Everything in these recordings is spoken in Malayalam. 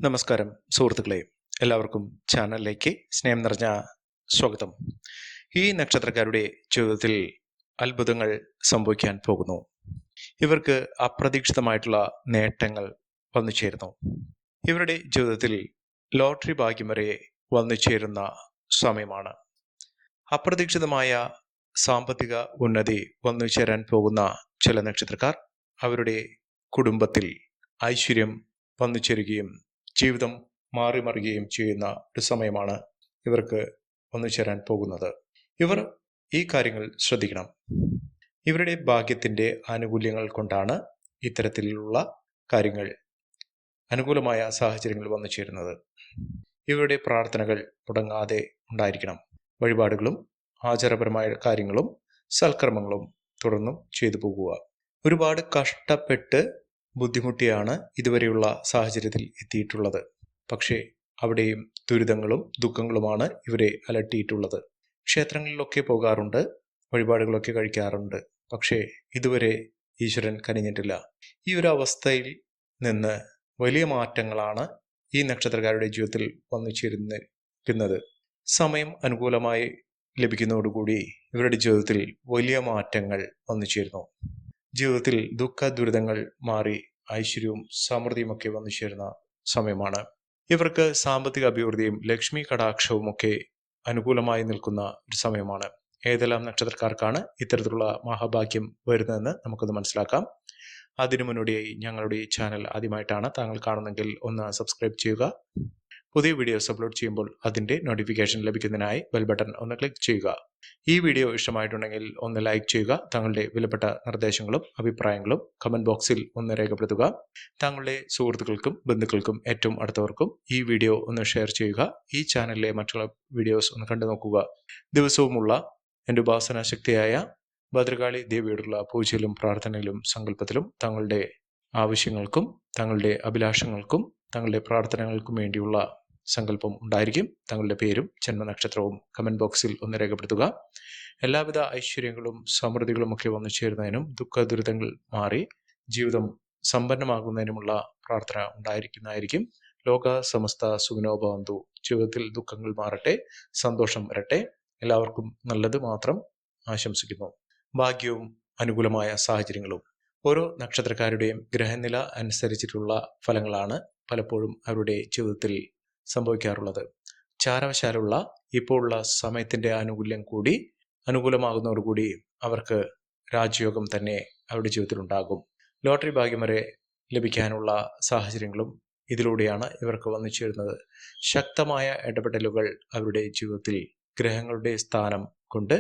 നമസ്കാരം സുഹൃത്തുക്കളെ, എല്ലാവർക്കും ചാനലിലേക്ക് സ്നേഹം നിറഞ്ഞ സ്വാഗതം. ഈ നക്ഷത്രക്കാരുടെ ജീവിതത്തിൽ അത്ഭുതങ്ങൾ സംഭവിക്കാൻ പോകുന്നു. ഇവർക്ക് അപ്രതീക്ഷിതമായിട്ടുള്ള നേട്ടങ്ങൾ വന്നു ചേരുന്നു. ഇവരുടെ ജീവിതത്തിൽ ലോട്ടറി ഭാഗ്യം വരെ വന്നു ചേരുന്ന സമയമാണ്. അപ്രതീക്ഷിതമായ സാമ്പത്തിക ഉന്നതി വന്നു ചേരാൻ പോകുന്ന ചില നക്ഷത്രക്കാർ അവരുടെ കുടുംബത്തിൽ ഐശ്വര്യം വന്നു ചേരുകയും ജീവിതം മാറിമറിയുകയും ചെയ്യുന്ന ഒരു സമയമാണ് ഇവർക്ക് വന്നു ചേരാൻ പോകുന്നത്. ഇവർ ഈ കാര്യങ്ങൾ ശ്രദ്ധിക്കണം. ഇവരുടെ ഭാഗ്യത്തിൻ്റെ ആനുകൂല്യങ്ങൾ കൊണ്ടാണ് ഇത്തരത്തിലുള്ള കാര്യങ്ങൾ, അനുകൂലമായ സാഹചര്യങ്ങൾ വന്നു ചേരുന്നത്. ഇവരുടെ പ്രാർത്ഥനകൾ മുടങ്ങാതെ ഉണ്ടായിരിക്കണം. വഴിപാടുകളും ആചാരപരമായ കാര്യങ്ങളും സൽക്കർമ്മങ്ങളും തുടർന്നും ചെയ്തു പോകുക. ഒരുപാട് കഷ്ടപ്പെട്ട് ബുദ്ധിമുട്ടിയാണ് ഇതുവരെയുള്ള സാഹചര്യത്തിൽ എത്തിയിട്ടുള്ളത്. പക്ഷേ അവിടെയും ദുരിതങ്ങളും ദുഃഖങ്ങളുമാണ് ഇവരെ അലട്ടിയിട്ടുള്ളത്. ക്ഷേത്രങ്ങളിലൊക്കെ പോകാറുണ്ട്, വഴിപാടുകളൊക്കെ കഴിക്കാറുണ്ട്. പക്ഷേ ഇതുവരെ ഈശ്വരൻ കനിഞ്ഞിട്ടില്ല. ഈ ഒരു അവസ്ഥയിൽ നിന്ന് വലിയ മാറ്റങ്ങളാണ് ഈ നക്ഷത്രക്കാരുടെ ജീവിതത്തിൽ വന്നു ചേരുന്നത്. സമയം അനുകൂലമായി ലഭിക്കുന്നതോടുകൂടി ഇവരുടെ ജീവിതത്തിൽ വലിയ മാറ്റങ്ങൾ വന്നു ചേരുന്നു. ജീവിതത്തിൽ ദുഃഖ ദുരിതങ്ങൾ മാറി ഐശ്വര്യവും സമൃദ്ധിയും ഒക്കെ വന്നു ചേരുന്ന സമയമാണ്. ഇവർക്ക് സാമ്പത്തിക അഭിവൃദ്ധിയും ലക്ഷ്മി കടാക്ഷവും ഒക്കെ അനുകൂലമായി നിൽക്കുന്ന ഒരു സമയമാണ്. ഏതെല്ലാം നക്ഷത്രക്കാർക്കാണ് ഇത്തരത്തിലുള്ള മഹാഭാഗ്യം വരുന്നതെന്ന് നമുക്കൊന്ന് മനസ്സിലാക്കാം. അതിനു മുന്നോടിയായി ഞങ്ങളുടെ ഈ ചാനൽ ആദ്യമായിട്ടാണ് താങ്കൾ കാണുന്നെങ്കിൽ ഒന്ന് സബ്സ്ക്രൈബ് ചെയ്യുക. പുതിയ വീഡിയോസ് അപ്ലോഡ് ചെയ്യുമ്പോൾ അതിൻ്റെ നോട്ടിഫിക്കേഷൻ ലഭിക്കുന്നതിനായി ബെൽ ബട്ടൺ ഒന്ന് ക്ലിക്ക് ചെയ്യുക. ഈ വീഡിയോ ഇഷ്ടമായിട്ടുണ്ടെങ്കിൽ ഒന്ന് ലൈക്ക് ചെയ്യുക. താങ്കളുടെ വിലപ്പെട്ട നിർദ്ദേശങ്ങളും അഭിപ്രായങ്ങളും കമൻറ്റ് ബോക്സിൽ ഒന്ന് രേഖപ്പെടുത്തുക. താങ്കളുടെ സുഹൃത്തുക്കൾക്കും ബന്ധുക്കൾക്കും ഏറ്റവും അടുത്തവർക്കും ഈ വീഡിയോ ഒന്ന് ഷെയർ ചെയ്യുക. ഈ ചാനലിലെ മറ്റുള്ള വീഡിയോസ് ഒന്ന് കണ്ടു നോക്കുക. ദിവസവുമുള്ള എൻ്റെ ഉപാസനാ ശക്തിയായ ഭദ്രകാളി ദേവിയോടുള്ള പൂജയിലും പ്രാർത്ഥനയിലും സങ്കല്പത്തിലും താങ്കളുടെ ആവശ്യങ്ങൾക്കും താങ്കളുടെ അഭിലാഷങ്ങൾക്കും താങ്കളുടെ പ്രാർത്ഥനകൾക്കും വേണ്ടിയുള്ള സങ്കല്പം ഉണ്ടായിരിക്കും. താങ്കളുടെ പേരും ജന്മനക്ഷത്രവും കമൻറ്റ് ബോക്സിൽ ഒന്ന് രേഖപ്പെടുത്തുക. എല്ലാവിധ ഐശ്വര്യങ്ങളും സമൃദ്ധികളും ഒക്കെ വന്നു ചേരുന്നതിനും ദുഃഖ ദുരിതങ്ങൾ മാറി ജീവിതം സമ്പന്നമാകുന്നതിനുമുള്ള പ്രാർത്ഥന ഉണ്ടായിരിക്കുന്നതായിരിക്കും. ലോക സമസ്ത സുഖിനോ ഭവന്തു. ജീവിതത്തിൽ ദുഃഖങ്ങൾ മാറട്ടെ, സന്തോഷം വരട്ടെ. എല്ലാവർക്കും നല്ലത് മാത്രം ആശംസിക്കുന്നു. ഭാഗ്യവും അനുകൂലമായ സാഹചര്യങ്ങളും ഓരോ നക്ഷത്രക്കാരുടെയും ഗ്രഹനില അനുസരിച്ചിട്ടുള്ള ഫലങ്ങളാണ് പലപ്പോഴും അവരുടെ ജീവിതത്തിൽ സംഭവിക്കാറുള്ളത്. ചാരവശാലുള്ള ഇപ്പോൾ ഉള്ള സമയത്തിൻ്റെ ആനുകൂല്യം കൂടി അനുകൂലമാകുന്നതോടുകൂടി അവർക്ക് രാജയോഗം തന്നെ അവരുടെ ജീവിതത്തിൽ ഉണ്ടാകും. ലോട്ടറി ഭാഗ്യം വരെ ലഭിക്കാനുള്ള സാഹചര്യങ്ങളും ഇതിലൂടെയാണ് ഇവർക്ക് വന്നു ചേരുന്നത്. ശക്തമായ ഇടപെടലുകൾ അവരുടെ ജീവിതത്തിൽ ഗ്രഹങ്ങളുടെ സ്ഥാനം കൊണ്ട്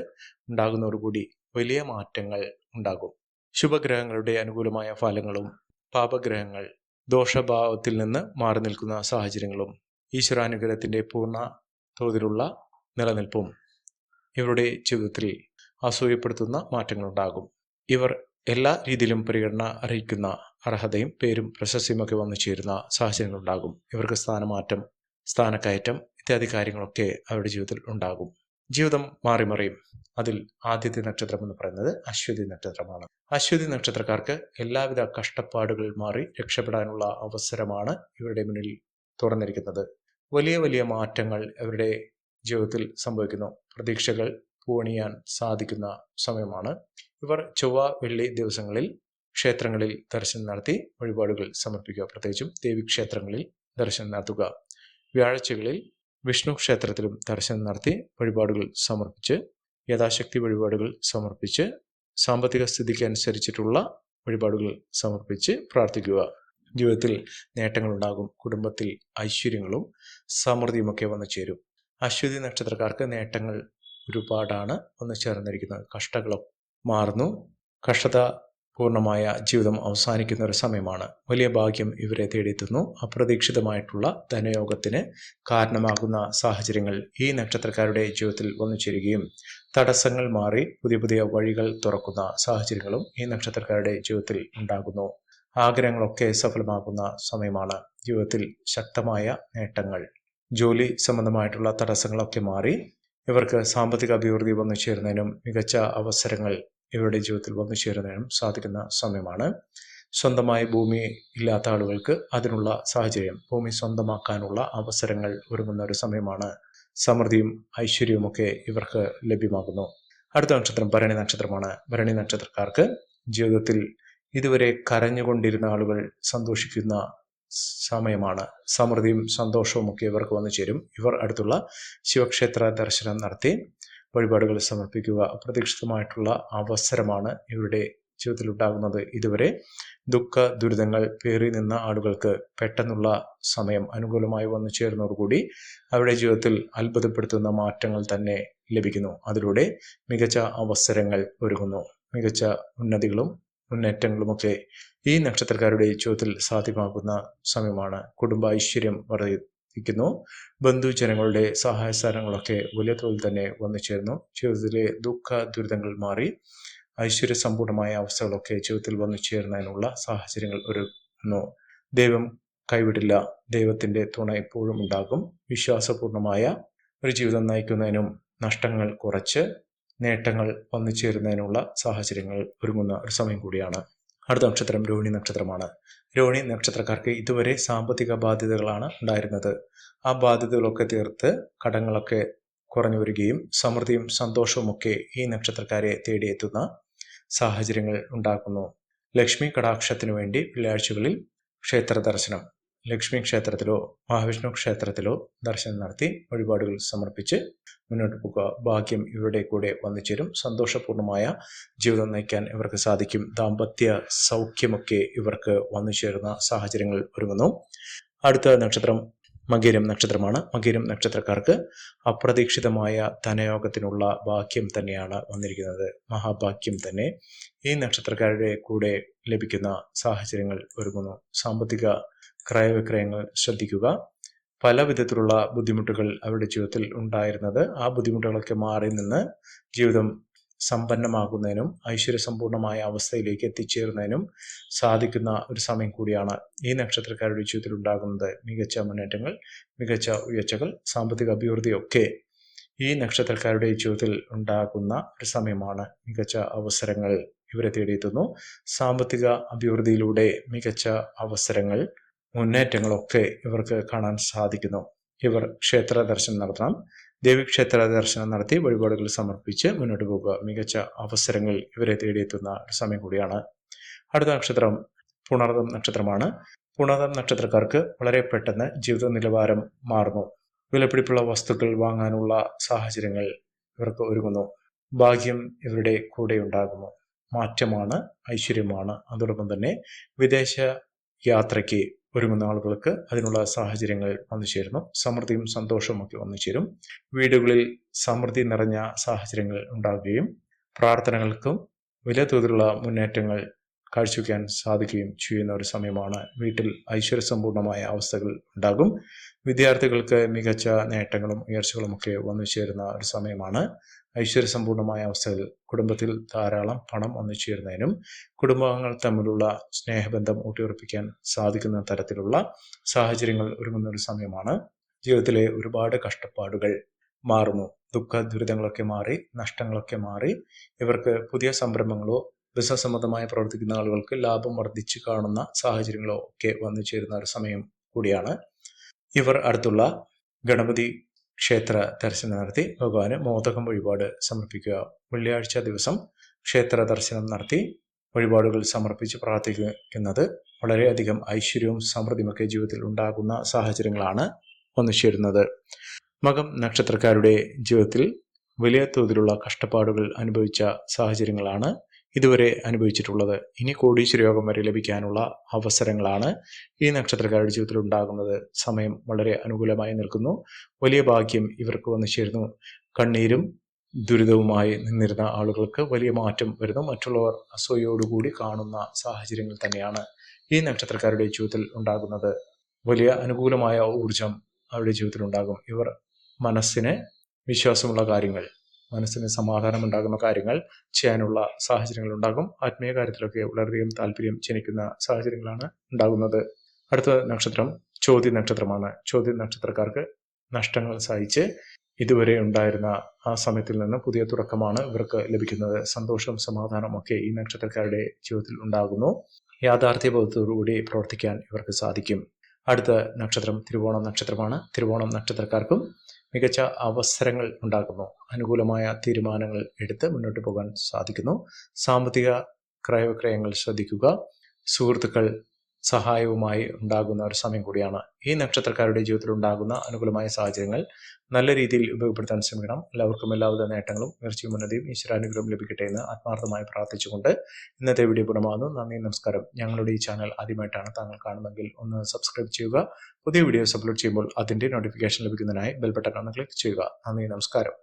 ഉണ്ടാകുന്നതോടുകൂടി വലിയ മാറ്റങ്ങൾ ഉണ്ടാകും. ശുഭഗ്രഹങ്ങളുടെ അനുകൂലമായ ഫലങ്ങളും പാപഗ്രഹങ്ങൾ ദോഷഭാവത്തിൽ നിന്ന് മാറി നിൽക്കുന്ന സാഹചര്യങ്ങളും ഈശ്വരാനുഗ്രഹത്തിൻ്റെ പൂർണ്ണ തോതിലുള്ള നിലനിൽപ്പും ഇവരുടെ ജീവിതത്തിൽ അസൂയപ്പെടുത്തുന്ന മാറ്റങ്ങളുണ്ടാകും. ഇവർ എല്ലാ രീതിയിലും പരിഗണന അറിയിക്കുന്ന അർഹതയും പേരും പ്രശസ്തിയുമൊക്കെ വന്നു ചേരുന്ന സാഹചര്യങ്ങളുണ്ടാകും. ഇവർക്ക് സ്ഥാനമാറ്റം, സ്ഥാനക്കയറ്റം ഇത്യാദി കാര്യങ്ങളൊക്കെ അവരുടെ ജീവിതത്തിൽ ഉണ്ടാകും. ജീവിതം മാറിമറിയും. അതിൽ ആദ്യത്തെ നക്ഷത്രം എന്ന് പറയുന്നത് അശ്വതി നക്ഷത്രമാണ്. അശ്വതി നക്ഷത്രക്കാർക്ക് എല്ലാവിധ കഷ്ടപ്പാടുകൾ മാറി രക്ഷപ്പെടാനുള്ള അവസരമാണ് ഇവരുടെ മുന്നിൽ തുറന്നിരിക്കുന്നത്. വലിയ വലിയ മാറ്റങ്ങൾ അവരുടെ ജീവിതത്തിൽ സംഭവിക്കുന്നു. പ്രതീക്ഷകൾ പൂവണിയാൻ സാധിക്കുന്ന സമയമാണ്. ഇവർ ചൊവ്വ വെള്ളി ദിവസങ്ങളിൽ ക്ഷേത്രങ്ങളിൽ ദർശനം നടത്തി വഴിപാടുകൾ സമർപ്പിക്കുക. പ്രത്യേകിച്ചും ദേവീക്ഷേത്രങ്ങളിൽ ദർശനം നടത്തുക. വ്യാഴാഴ്ചകളിൽ വിഷ്ണു ക്ഷേത്രത്തിലും ദർശനം നടത്തി വഴിപാടുകൾ സമർപ്പിച്ച് യഥാശക്തി വഴിപാടുകൾ സമർപ്പിച്ച് സാമ്പത്തിക സ്ഥിതിക്ക് അനുസരിച്ചിട്ടുള്ള വഴിപാടുകൾ സമർപ്പിച്ച് പ്രാർത്ഥിക്കുക. ജീവിതത്തിൽ നേട്ടങ്ങളുണ്ടാകും. കുടുംബത്തിൽ ഐശ്വര്യങ്ങളും സമൃദ്ധിയുമൊക്കെ വന്നു ചേരും. അശ്വതി നക്ഷത്രക്കാർക്ക് നേട്ടങ്ങൾ ഒരുപാടാണ് വന്നു ചേർന്നിരിക്കുന്നത്. കഷ്ടങ്ങളും മാറുന്നു. കഷ്ടത പൂർണ്ണമായ ജീവിതം അവസാനിക്കുന്ന ഒരു സമയമാണ്. വലിയ ഭാഗ്യം ഇവരെ തേടിയെത്തുന്നു. അപ്രതീക്ഷിതമായിട്ടുള്ള ധനയോഗത്തിന് കാരണമാകുന്ന സാഹചര്യങ്ങൾ ഈ നക്ഷത്രക്കാരുടെ ജീവിതത്തിൽ വന്നു ചേരുകയും തടസ്സങ്ങൾ മാറി പുതിയ പുതിയ വഴികൾ തുറക്കുന്ന സാഹചര്യങ്ങളും ഈ നക്ഷത്രക്കാരുടെ ജീവിതത്തിൽ ഉണ്ടാകുന്നു. ആഗ്രഹങ്ങളൊക്കെ സഫലമാകുന്ന സമയമാണ്. ജീവിതത്തിൽ ശക്തമായ നേട്ടങ്ങൾ, ജോലി സംബന്ധമായിട്ടുള്ള തടസ്സങ്ങളൊക്കെ മാറി ഇവർക്ക് സാമ്പത്തിക അഭിവൃദ്ധി വന്നു ചേരുന്നതിനും മികച്ച അവസരങ്ങൾ ഇവരുടെ ജീവിതത്തിൽ വന്നു ചേരുന്നതിനും സാധിക്കുന്ന സമയമാണ്. സ്വന്തമായി ഭൂമി ഇല്ലാത്ത ആളുകൾക്ക് അതിനുള്ള സാഹചര്യം, ഭൂമി സ്വന്തമാക്കാനുള്ള അവസരങ്ങൾ ഒരുങ്ങുന്ന ഒരു സമയമാണ്. സമൃദ്ധിയും ഐശ്വര്യവുമൊക്കെ ഇവർക്ക് ലഭ്യമാകുന്നു. അടുത്ത നക്ഷത്രം ഭരണി നക്ഷത്രമാണ്. ഭരണി നക്ഷത്രക്കാർക്ക് ജീവിതത്തിൽ ഇതുവരെ കരഞ്ഞുകൊണ്ടിരുന്ന ആളുകൾ സന്തോഷിക്കുന്ന സമയമാണ്. സമൃദ്ധിയും സന്തോഷവും ഒക്കെ ഇവർക്ക് വന്നു ചേരും. ഇവർ അടുത്തുള്ള ശിവക്ഷേത്ര ദർശനം നടത്തി വഴിപാടുകൾ സമർപ്പിക്കുക. അപ്രതീക്ഷിതമായിട്ടുള്ള അവസരമാണ് ഇവരുടെ ജീവിതത്തിൽ ഉണ്ടാകുന്നത്. ഇതുവരെ ദുഃഖ ദുരിതങ്ങൾ പേറി നിന്ന ആളുകൾക്ക് പെട്ടെന്നുള്ള സമയം അനുകൂലമായി വന്നു ചേരുന്നതോടുകൂടി അവരുടെ ജീവിതത്തിൽ അത്ഭുതപ്പെടുത്തുന്ന മാറ്റങ്ങൾ തന്നെ ലഭിക്കുന്നു. അതിലൂടെ മികച്ച അവസരങ്ങൾ ഒരുങ്ങുന്നു. മികച്ച ഉന്നതികളും മുന്നേറ്റങ്ങളുമൊക്കെ ഈ നക്ഷത്രക്കാരുടെ ജീവിതത്തിൽ സാധ്യമാകുന്ന സമയമാണ്. കുടുംബ ഐശ്വര്യം വർദ്ധിക്കുന്നു. ബന്ധുജനങ്ങളുടെ സഹായ സഹകരണങ്ങളൊക്കെ വലിയ തോതിൽ തന്നെ വന്നു ചേരുന്നു. ജീവിതത്തിലെ ദുഃഖ ദുരിതങ്ങൾ മാറി ഐശ്വര്യസമ്പൂർണമായ അവസ്ഥകളൊക്കെ ജീവിതത്തിൽ വന്നു ചേരുന്നതിനുള്ള സാഹചര്യങ്ങൾ ഒരുങ്ങുന്നു. ദൈവം കൈവിടില്ല. ദൈവത്തിൻ്റെ തുണ എപ്പോഴും ഉണ്ടാകും. വിശ്വാസപൂർണമായ ഒരു ജീവിതം നയിക്കുന്നതിനും നഷ്ടങ്ങൾ കുറച്ച് നേട്ടങ്ങൾ വന്നു ചേരുന്നതിനുള്ള സാഹചര്യങ്ങൾ ഒരുങ്ങുന്ന ഒരു സമയം കൂടിയാണ്. അടുത്ത നക്ഷത്രം രോഹിണി നക്ഷത്രമാണ്. രോഹിണി നക്ഷത്രക്കാർക്ക് ഇതുവരെ സാമ്പത്തിക ബാധ്യതകളാണ് ഉണ്ടായിരുന്നത്. ആ ബാധ്യതകളൊക്കെ തീർത്ത് കടങ്ങളൊക്കെ കുറഞ്ഞു വരികയും സമൃദ്ധിയും സന്തോഷവുമൊക്കെ ഈ നക്ഷത്രക്കാരെ തേടിയെത്തുന്ന സാഹചര്യങ്ങൾ ഉണ്ടാക്കുന്നു. ലക്ഷ്മി കടാക്ഷത്തിനു വേണ്ടി വെള്ളിയാഴ്ചകളിൽ ക്ഷേത്ര ദർശനം, ലക്ഷ്മി ക്ഷേത്രത്തിലോ മഹാവിഷ്ണു ക്ഷേത്രത്തിലോ ദർശനം നടത്തി വഴിപാടുകൾ സമർപ്പിച്ച് മുന്നോട്ട് പോകുക. ഭാഗ്യം ഇവരുടെ കൂടെ വന്നു ചേരും. സന്തോഷപൂർണമായ ജീവിതം നയിക്കാൻ ഇവർക്ക് സാധിക്കും. ദാമ്പത്യ സൗഖ്യമൊക്കെ ഇവർക്ക് വന്നു ചേരുന്ന സാഹചര്യങ്ങൾ ഒരുങ്ങുന്നു. അടുത്ത നക്ഷത്രം മകീരം നക്ഷത്രമാണ്. മകീരം നക്ഷത്രക്കാർക്ക് അപ്രതീക്ഷിതമായ ധനയോഗത്തിനുള്ള ഭാഗ്യം തന്നെയാണ് വന്നിരിക്കുന്നത്. മഹാഭാഗ്യം തന്നെ ഈ നക്ഷത്രക്കാരുടെ കൂടെ ലഭിക്കുന്ന സാഹചര്യങ്ങൾ ഒരുങ്ങുന്നു. സാമ്പത്തിക ക്രയവിക്രയങ്ങൾ ശ്രദ്ധിക്കുക. പല വിധത്തിലുള്ള ബുദ്ധിമുട്ടുകൾ അവരുടെ ജീവിതത്തിൽ ഉണ്ടായിരുന്നത് ആ ബുദ്ധിമുട്ടുകളൊക്കെ മാറി നിന്ന് ജീവിതം സമ്പന്നമാകുന്നതിനും ഐശ്വര്യസമ്പൂർണമായ അവസ്ഥയിലേക്ക് എത്തിച്ചേരുന്നതിനും സാധിക്കുന്ന ഒരു സമയം കൂടിയാണ് ഈ നക്ഷത്രക്കാരുടെ ജീവിതത്തിൽ ഉണ്ടാകുന്നത്. മികച്ച മുന്നേറ്റങ്ങൾ, മികച്ച ഉയർച്ചകൾ, സാമ്പത്തിക അഭിവൃദ്ധിയൊക്കെ ഈ നക്ഷത്രക്കാരുടെ ജീവിതത്തിൽ ഉണ്ടാകുന്ന ഒരു സമയമാണ്. മികച്ച അവസരങ്ങൾ ഇവരെ തേടിയെത്തുന്നു. സാമ്പത്തിക അഭിവൃദ്ധിയിലൂടെ മികച്ച അവസരങ്ങൾ, മുന്നേറ്റങ്ങളൊക്കെ ഇവർക്ക് കാണാൻ സാധിക്കുന്നു. ഇവർ ക്ഷേത്ര ദർശനം നടത്തണം. ദേവീക്ഷേത്ര ദർശനം നടത്തി വഴിപാടുകൾ സമർപ്പിച്ച് മുന്നോട്ട് പോകുക. മികച്ച അവസരങ്ങൾ ഇവരെ തേടിയെത്തുന്ന ഒരു സമയം കൂടിയാണ്. അടുത്ത നക്ഷത്രം പുണർദം നക്ഷത്രമാണ്. പുണർദം നക്ഷത്രക്കാർക്ക് വളരെ പെട്ടെന്ന് ജീവിത നിലവാരം മാറുന്നു. വിലപിടിപ്പുള്ള വസ്തുക്കൾ വാങ്ങാനുള്ള സാഹചര്യങ്ങൾ ഇവർക്ക് ഒരുങ്ങുന്നു. ഭാഗ്യം ഇവരുടെ കൂടെ ഉണ്ടാകുന്നു. മാറ്റമാണ്, ഐശ്വര്യമാണ്. അതോടൊപ്പം തന്നെ വിദേശ യാത്രയ്ക്ക് ഒരുങ്ങുന്ന ആളുകൾക്ക് അതിനുള്ള സാഹചര്യങ്ങൾ വന്നു ചേരുന്നു. സമൃദ്ധിയും സന്തോഷവും ഒക്കെ വന്നു ചേരും. വീടുകളിൽ സമൃദ്ധി നിറഞ്ഞ സാഹചര്യങ്ങൾ ഉണ്ടാവുകയും പ്രാർത്ഥനകൾക്കും വലിയ തോതിലുള്ള മുന്നേറ്റങ്ങൾ കാഴ്ചവെക്കാൻ സാധിക്കുകയും ചെയ്യുന്ന ഒരു സമയമാണ്. വീട്ടിൽ ഐശ്വര്യസമ്പൂർണമായ അവസ്ഥകൾ ഉണ്ടാകും. വിദ്യാർത്ഥികൾക്ക് മികച്ച നേട്ടങ്ങളും ഉയർച്ചകളും ഒക്കെ വന്നു ചേരുന്ന ഒരു സമയമാണ്. ഐശ്വര്യസമ്പൂർണമായ അവസ്ഥകൾ, കുടുംബത്തിൽ ധാരാളം പണം വന്നു ചേരുന്നതിനും കുടുംബാംഗങ്ങൾ തമ്മിലുള്ള സ്നേഹബന്ധം ഊട്ടിയുറപ്പിക്കാൻ സാധിക്കുന്ന തരത്തിലുള്ള സാഹചര്യങ്ങൾ ഒരുങ്ങുന്ന ഒരു സമയമാണ്. ജീവിതത്തിലെ ഒരുപാട് കഷ്ടപ്പാടുകൾ മാറുന്നു. ദുഃഖ ദുരിതങ്ങളൊക്കെ മാറി, നഷ്ടങ്ങളൊക്കെ മാറി ഇവർക്ക് പുതിയ സംരംഭങ്ങളോ ബിസിനസ് സംബന്ധമായി പ്രവർത്തിക്കുന്ന ആളുകൾക്ക് ലാഭം വർദ്ധിച്ചു കാണുന്ന സാഹചര്യങ്ങളോ ഒക്കെ വന്നു ചേരുന്ന ഒരു സമയം കൂടിയാണ്. ഇവർ അടുത്തുള്ള ഗണപതി ക്ഷേത്ര ദർശനം നടത്തി ഭഗവാന് മോദകം വഴിപാട് സമർപ്പിക്കുക. വെള്ളിയാഴ്ച ദിവസം ക്ഷേത്ര ദർശനം നടത്തി വഴിപാടുകൾ സമർപ്പിച്ച് പ്രാർത്ഥിക്കുന്നത് വളരെയധികം ഐശ്വര്യവും സമൃദ്ധിയുമൊക്കെ ജീവിതത്തിൽ ഉണ്ടാകുന്ന സാഹചര്യങ്ങളാണ് വന്നു ചേരുന്നത്. മകം നക്ഷത്രക്കാരുടെ ജീവിതത്തിൽ വലിയ തോതിലുള്ള കഷ്ടപ്പാടുകൾ അനുഭവിച്ച സാഹചര്യങ്ങളാണ് ഇതുവരെ അനുഭവിച്ചിട്ടുള്ളത്. ഇനി കോടീശ്വര യോഗം വരെ ലഭിക്കാനുള്ള അവസരങ്ങളാണ് ഈ നക്ഷത്രക്കാരുടെ ജീവിതത്തിൽ ഉണ്ടാകുന്നത്. സമയം വളരെ അനുകൂലമായി നിൽക്കുന്നു. വലിയ ഭാഗ്യം ഇവർക്ക് വന്നു ചേരുന്നു. കണ്ണീരും ദുരിതവുമായി നിന്നിരുന്ന ആളുകൾക്ക് വലിയ മാറ്റം വരുന്നു. മറ്റുള്ളവർ അസൂയയോടുകൂടി കാണുന്ന സാഹചര്യങ്ങൾ തന്നെയാണ് ഈ നക്ഷത്രക്കാരുടെ ജീവിതത്തിൽ ഉണ്ടാകുന്നത്. വലിയ അനുകൂലമായ ഊർജം അവരുടെ ജീവിതത്തിൽ ഉണ്ടാകും. ഇവർ മനസ്സിന് വിശ്വാസമുള്ള കാര്യങ്ങൾ, മനസ്സിന് സമാധാനം ഉണ്ടാകുന്ന കാര്യങ്ങൾ ചെയ്യാനുള്ള സാഹചര്യങ്ങൾ ഉണ്ടാകും. ആത്മീയ കാര്യത്തിലൊക്കെ വളരെയധികം താല്പര്യം ജനിക്കുന്ന സാഹചര്യങ്ങളാണ് ഉണ്ടാകുന്നത്. അടുത്ത നക്ഷത്രം ചോതി നക്ഷത്രമാണ്. ചോതി നക്ഷത്രക്കാർക്ക് നഷ്ടങ്ങൾ സഹിച്ച് ഇതുവരെ ഉണ്ടായിരുന്ന ആ സമയത്തിൽ നിന്ന് പുതിയ തുടക്കമാണ് ഇവർക്ക് ലഭിക്കുന്നത്. സന്തോഷവും സമാധാനവും ഒക്കെ ഈ നക്ഷത്രക്കാരുടെ ജീവിതത്തിൽ ഉണ്ടാകുന്നു. യാഥാർത്ഥ്യബോധത്തോടുകൂടി പ്രവർത്തിക്കാൻ ഇവർക്ക് സാധിക്കും. അടുത്ത നക്ഷത്രം തിരുവോണം നക്ഷത്രമാണ്. തിരുവോണം നക്ഷത്രക്കാർക്കും മികച്ച അവസരങ്ങൾ ഉണ്ടാകുന്നു. അനുകൂലമായ തീരുമാനങ്ങൾ എടുത്ത് മുന്നോട്ട് പോകാൻ സാധിക്കുന്നു. സാമ്പത്തിക ക്രയവിക്രയങ്ങൾ ശ്രദ്ധിക്കുക. സുഹൃത്തുക്കൾ സഹായവുമായി ഉണ്ടാകുന്ന ഒരു സമയം കൂടിയാണ്. ഈ നക്ഷത്രക്കാരുടെ ജീവിതത്തിൽ ഉണ്ടാകുന്ന അനുകൂലമായ സാഹചര്യങ്ങൾ നല്ല രീതിയിൽ ഉപയോഗപ്പെടുത്താൻ ശ്രമിക്കണം. എല്ലാവർക്കും എല്ലാവിധ നേട്ടങ്ങളും ഉയർച്ചയും ഉന്നതിയും ഈശ്വരാനുഗ്രഹം ലഭിക്കട്ടെ എന്ന് ആത്മാർത്ഥമായി പ്രാർത്ഥിച്ചുകൊണ്ട് ഇന്നത്തെ വീഡിയോ പൂർണ്ണമാകുന്നു. നന്ദി, നമസ്കാരം. ഞങ്ങളുടെ ഈ ചാനൽ ആദ്യമായിട്ടാണ് താങ്കൾ കാണുന്നതെങ്കിൽ ഒന്ന് സബ്സ്ക്രൈബ് ചെയ്യുക. പുതിയ വീഡിയോസ് അപ്ലോഡ് ചെയ്യുമ്പോൾ അതിൻ്റെ നോട്ടിഫിക്കേഷൻ ലഭിക്കുന്നതിനായി ബെൽ ബട്ടൺ ഒന്ന് ക്ലിക്ക് ചെയ്യുക. നന്ദി, നമസ്കാരം.